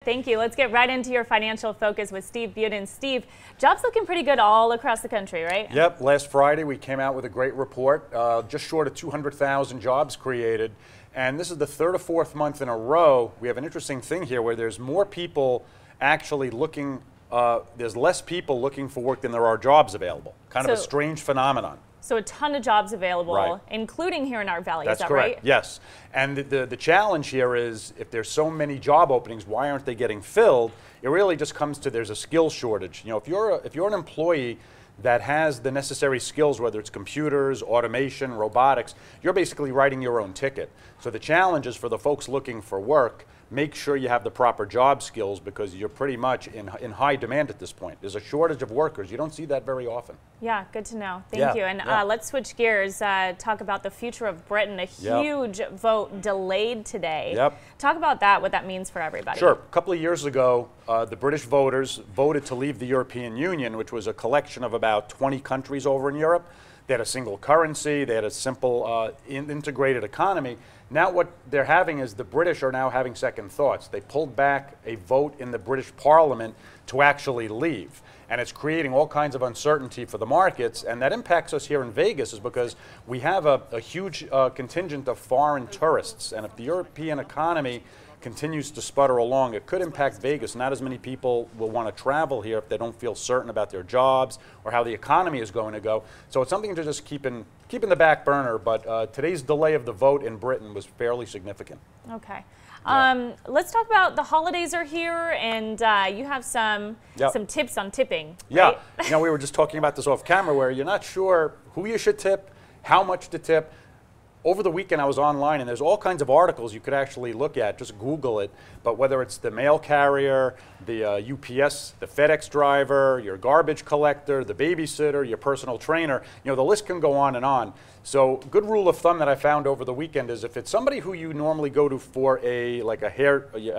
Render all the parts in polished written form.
Thank you. Let's get right into your financial focus with Steve Budin. Steve, jobs looking pretty good all across the country, right? Yep. Last Friday we came out with a great report, just short of 200,000 jobs created. And this is the third or fourth month in a row. We have an interesting thing here where there's more people actually looking, there's less people looking for work than there are jobs available. Kind of a strange phenomenon. So a ton of jobs available, right, including here in our valley. That's is that correct. Right? Yes. And the challenge here is if there's so many job openings, why aren't they getting filled? It really just comes to there's a skill shortage. You know, if you're an employee that has the necessary skills, whether it's computers, automation, robotics, you're basically writing your own ticket. So the challenge is for the folks looking for work, make sure you have the proper job skills because you're pretty much in high demand at this point. There's a shortage of workers. You don't see that very often. Yeah, good to know. Thank you. And let's switch gears, talk about the future of Britain. A huge vote delayed today. Yep. Talk about that, what that means for everybody. Sure. A couple of years ago, the British voters voted to leave the European Union, which was a collection of about 20 countries over in Europe. They had a single currency, they had a simple integrated economy. Now what they're having is the British are now having second thoughts. They pulled back a vote in the British Parliament to actually leave. And it's creating all kinds of uncertainty for the markets, and that impacts us here in Vegas is because we have a huge contingent of foreign tourists, and if the European economy continues to sputter along, it could impact Vegas. Not as many people will want to travel here if they don't feel certain about their jobs or how the economy is going to go. So it's something to just keep in the back burner, but today's delay of the vote in Britain was fairly significant. Okay. Let's talk about the holidays are here, and you have some tips on tipping. Right? Yeah, you know, we were just talking about this off camera where you're not sure who you should tip, how much to tip. Over the weekend I was online and there's all kinds of articles you could actually look at, just Google it, but whether it's the mail carrier, the UPS, the FedEx driver, your garbage collector, the babysitter, your personal trainer, you know, the list can go on and on. So good rule of thumb that I found over the weekend is if it's somebody who you normally go to for a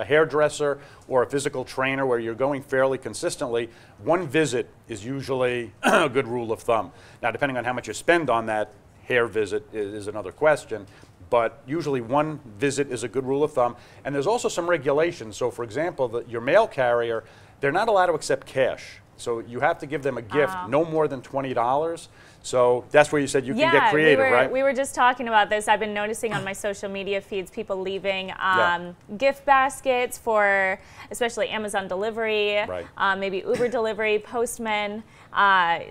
hairdresser or a physical trainer where you're going fairly consistently, one visit is usually a good rule of thumb. Now depending on how much you spend on that hair visit is another question, but usually one visit is a good rule of thumb. And there's also some regulations. So for example, your mail carrier, they're not allowed to accept cash. So you have to give them a gift, no more than $20. So that's where you said you can get creative, right? We were just talking about this. I've been noticing on my social media feeds people leaving gift baskets for especially Amazon delivery, maybe Uber delivery, postmen.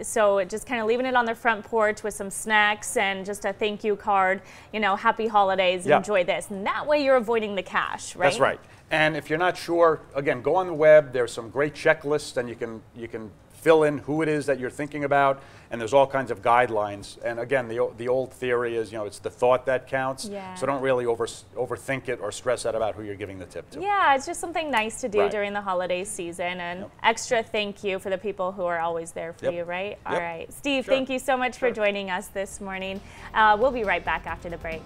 So just kind of leaving it on their front porch with some snacks and just a thank you card, you know, happy holidays, enjoy this. And that way you're avoiding the cash, right? That's right. And if you're not sure, again, go on the web. There's some great checklists, and you can fill in who it is that you're thinking about, and there's all kinds of guidelines. And again, the old theory is, you know, it's the thought that counts. So don't really overthink it or stress out about who you're giving the tip to. Yeah, it's just something nice to do during the holiday season, and extra thank you for the people who are always there for you, right? All right. Steve, thank you so much for joining us this morning. We'll be right back after the break.